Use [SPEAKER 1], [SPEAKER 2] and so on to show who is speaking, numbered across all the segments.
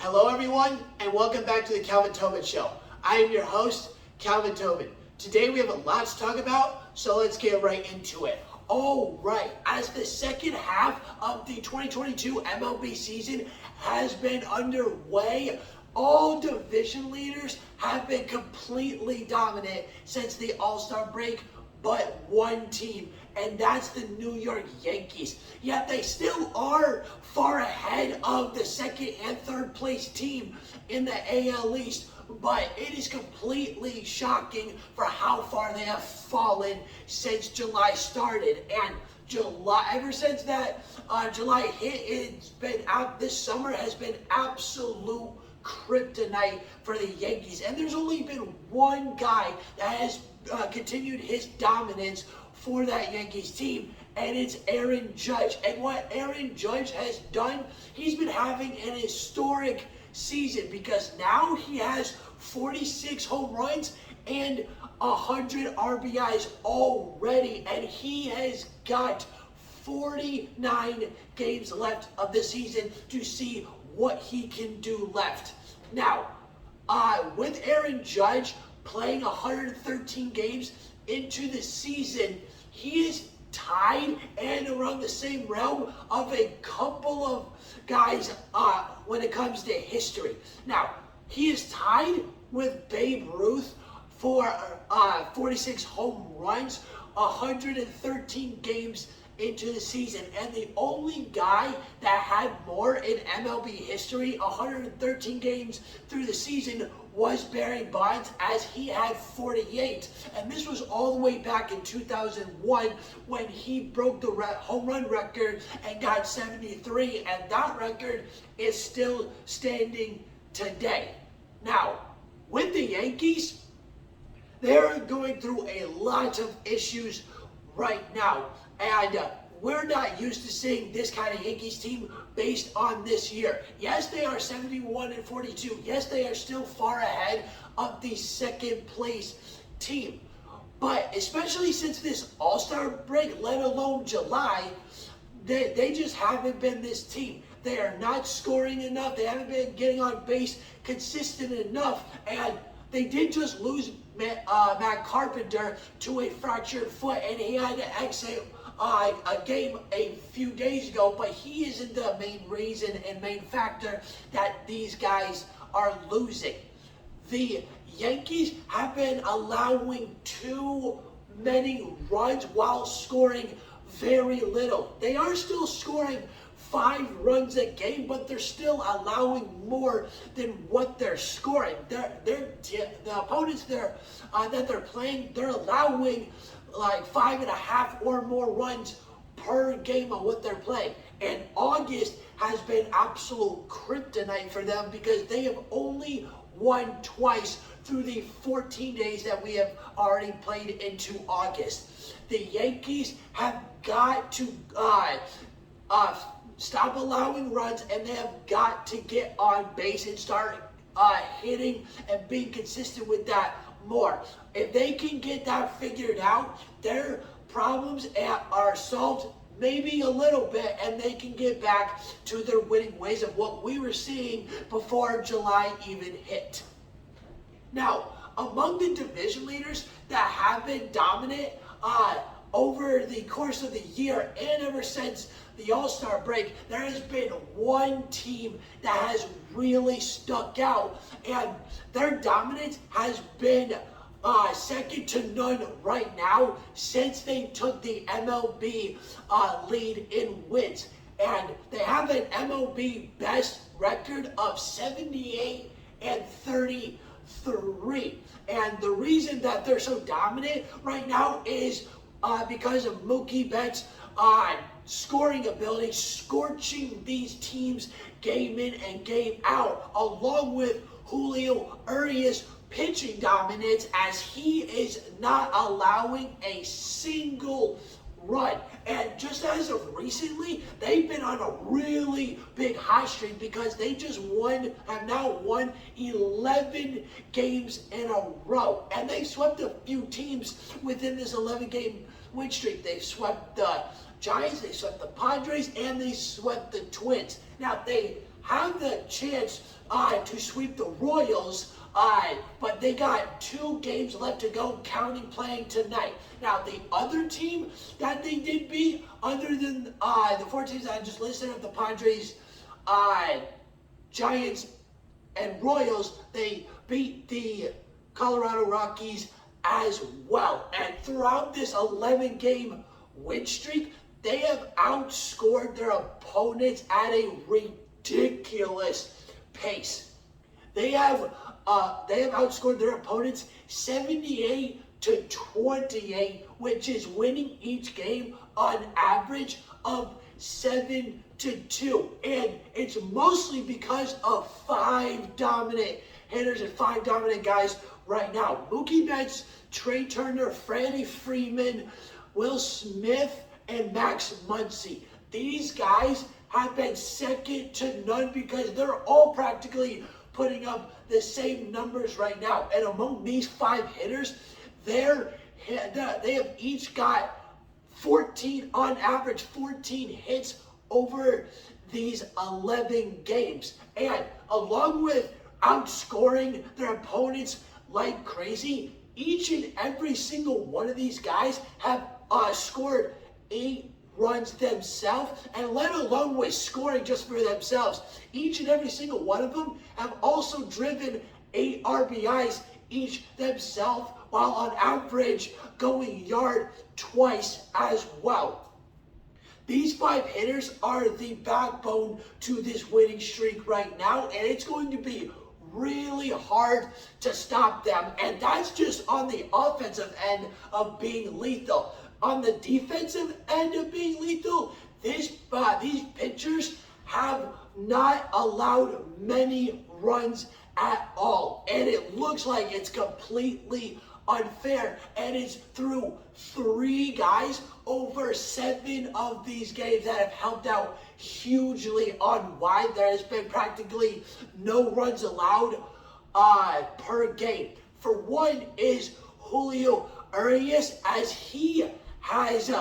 [SPEAKER 1] Hello everyone, and welcome back to the Calvin Tobin Show. I am your host, Calvin Tobin. Today we have a lot to talk about, so let's get right into it. All right, as the second half of the 2022 MLB season has been underway, all division leaders have been completely dominant since the All-Star break, but one team, and that's the New York Yankees. Yet they still are far ahead of the second and third place team in the AL East, but it is completely shocking for how far they have fallen since July started. And ever since that July hit, it's been out. This summer has been absolute kryptonite for the Yankees, and there's only been one guy that has continued his dominance for that Yankees team, and it's Aaron Judge. And what Aaron Judge has done, he's been having an historic season because now he has 46 home runs and 100 RBIs already, and he has got 49 games left of the season to see what he can do left. Now, with Aaron Judge playing 113 games into the season, he is tied and around the same realm of a couple of guys when it comes to history. Now, he is tied with Babe Ruth for 46 home runs, 113 games into the season, and the only guy that had more in MLB history, 113 games through the season, was Barry Bonds, as he had 48. And this was all the way back in 2001 when he broke the home run record and got 73, and that record is still standing today. Now, with the Yankees, they're going through a lot of issues right now, and we're not used to seeing this kind of Yankees team based on this year. Yes, they are 71-42. Yes, they are still far ahead of the second place team. But especially since this All-Star break, let alone July, they just haven't been this team. They are not scoring enough. They haven't been getting on base consistent enough. And they did just lose Matt Carpenter to a fractured foot, and he had to exit a game a few days ago, but he isn't the main reason and main factor that these guys are losing. The Yankees have been allowing too many runs while scoring very little. They are still scoring 5 runs a game, but they're still allowing more than what they're scoring. The opponents that they're playing, they're allowing like 5.5 or more runs per game of what they're playing. And August has been absolute kryptonite for them because they have only won twice through the 14 days that we have already played into August. The Yankees have got to stop allowing runs, and they have got to get on base and start hitting and being consistent with that more. If they can get that figured out, their problems are solved maybe a little bit, and they can get back to their winning ways of what we were seeing before July even hit. Now, among the division leaders that have been dominant over the course of the year and ever since the All-Star break, there has been one team that has really stuck out, and their dominance has been second to none right now since they took the MLB lead in wins. And they have an MLB best record of 78-33. And the reason that they're so dominant right now is because of Mookie Betts' scoring ability, scorching these teams game in and game out, along with Julio Urias' pitching dominance, as he is not allowing a single run. And just as of recently, they've been on a really big hot streak because they just have now won 11 games in a row. And they swept a few teams within this 11-game win streak. They've swept the Giants, they swept the Padres, and they swept the Twins. Now, they have the chance to sweep the Royals, but they got 2 games left to go, counting playing tonight. Now, the other team that they did beat, other than the 4 teams I just listed of the Padres, Giants, and Royals, they beat the Colorado Rockies as well. And throughout this 11-game win streak, they have outscored their opponents at a ridiculous pace. They have outscored their opponents 78-28, which is winning each game on average of 7-2, and it's mostly because of 5 dominant hitters and 5 dominant guys right now. Mookie Betts, Trey Turner, Freddie Freeman, Will Smith, and Max Muncy. These guys have been second to none because they're all practically putting up the same numbers right now. And among these 5 hitters, they have each got 14, on average, 14 hits over these 11 games. And along with outscoring their opponents like crazy, each and every single one of these guys have scored 8 runs themselves, and let alone with scoring just for themselves. Each and every single one of them have also driven 8 RBIs each themselves, while on average going yard twice as well. These 5 hitters are the backbone to this winning streak right now, and it's going to be really hard to stop them. And that's just on the offensive end of being lethal. On the defensive end of being lethal, these pitchers have not allowed many runs at all. And it looks like it's completely unfair. And it's through 3 guys over 7 of these games that have helped out hugely on why there has been practically no runs allowed per game. For one is Julio Urias, as he has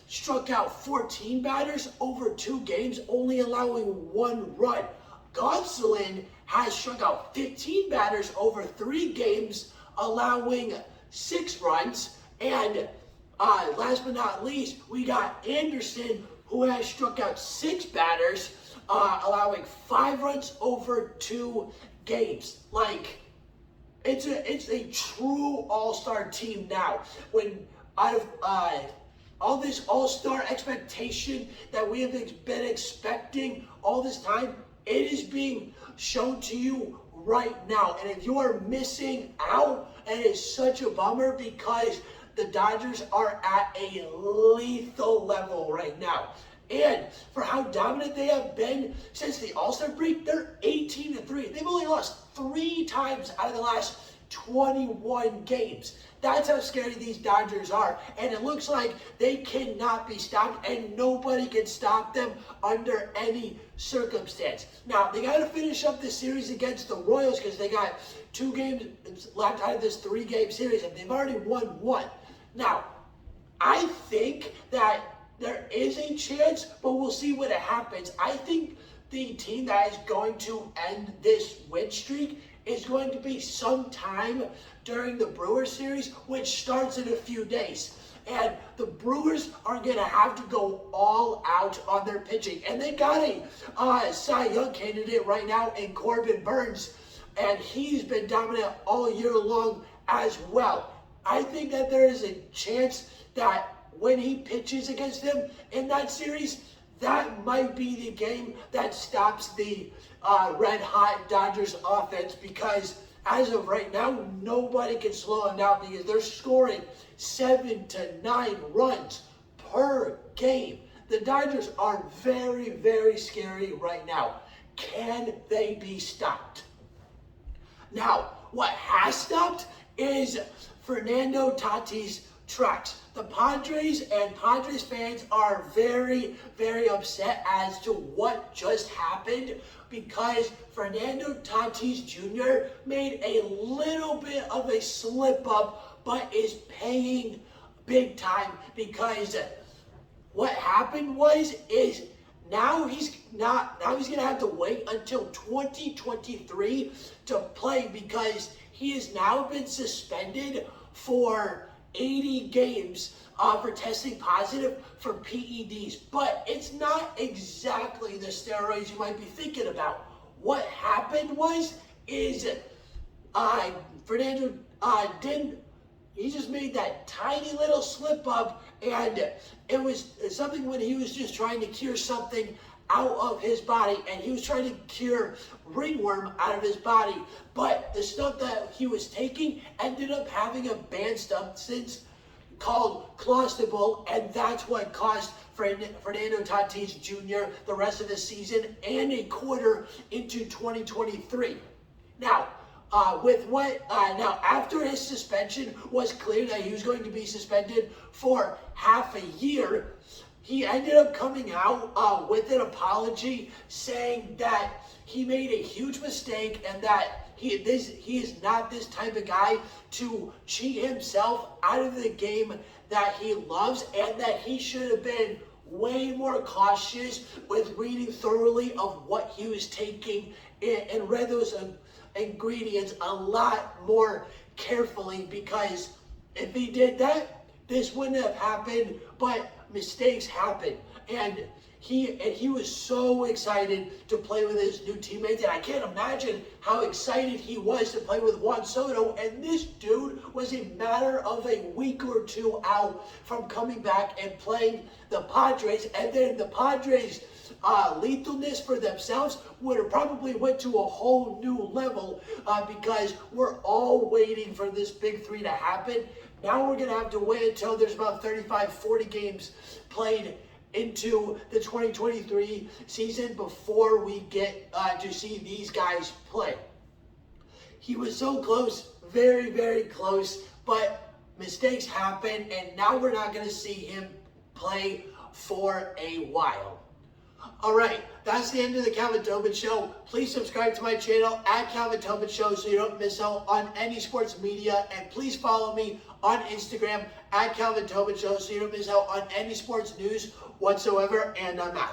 [SPEAKER 1] struck out 14 batters over 2 games, only allowing 1 run. Gonsolin has struck out 15 batters over 3 games, allowing 6 runs. And last but not least, we got Anderson, who has struck out 6 batters, allowing 5 runs over 2 games. Like, it's a true all-star team now. When out of all this all-star expectation that we have been expecting all this time, it is being shown to you right now. And if you are missing out, it is such a bummer, because the Dodgers are at a lethal level right now. And for how dominant they have been since the All-Star break, they're 18-3. They've only lost 3 times out of the last 21 games. That's how scary these Dodgers are. And it looks like they cannot be stopped, and nobody can stop them under any circumstance. Now, they got to finish up this series against the Royals, because they got 2 games left out of this 3-game series, and they've already won 1. Now, I think that there is a chance, but we'll see what happens. I think the team that is going to end this win streak is going to be sometime during the Brewers series, which starts in a few days. And the Brewers are going to have to go all out on their pitching. And they got a Cy Young candidate right now in Corbin Burns, and he's been dominant all year long as well. I think that there is a chance that when he pitches against them in that series, that might be the game that stops the red-hot Dodgers offense, because as of right now, nobody can slow them down, because they're scoring 7 to 9 runs per game. The Dodgers are very, very scary right now. Can they be stopped? Now, what has stopped is Fernando Tatis tracks. The Padres and Padres fans are very, very upset as to what just happened, because Fernando Tatis Jr. made a little bit of a slip up, but is paying big time, because what happened is Now he's gonna have to wait until 2023 to play because he has now been suspended for 80 games for testing positive for PEDs. But it's not exactly the steroids you might be thinking about. What happened is Fernando he just made that tiny little slip up, and it was something when he was just trying to cure something out of his body, and he was trying to cure ringworm out of his body. But the stuff that he was taking ended up having a banned substance called clostebol, and that's what cost Fernando Tatis Jr. the rest of the season and a quarter into 2023. Now, after his suspension was clear that he was going to be suspended for half a year, he ended up coming out with an apology saying that he made a huge mistake and that he is not this type of guy to cheat himself out of the game that he loves, and that he should have been way more cautious with reading thoroughly of what he was taking and read those ingredients a lot more carefully, because if he did that, this wouldn't have happened. But mistakes happen, and he was so excited to play with his new teammates, and I can't imagine how excited he was to play with Juan Soto. And this dude was a matter of a week or two out from coming back and playing the Padres, and then the Padres lethalness for themselves would have probably went to a whole new level because we're all waiting for this big three to happen. Now we're going to have to wait until there's about 35-40 games played into the 2023 season before we get to see these guys play. He was so close, very, very close, but mistakes happen, and now we're not going to see him play for a while. All right, that's the end of the Calvin Tobin Show. Please subscribe to my channel at Calvin Tobin Show so you don't miss out on any sports media. And please follow me on Instagram at Calvin Tobin Show so you don't miss out on any sports news whatsoever. And I'm out.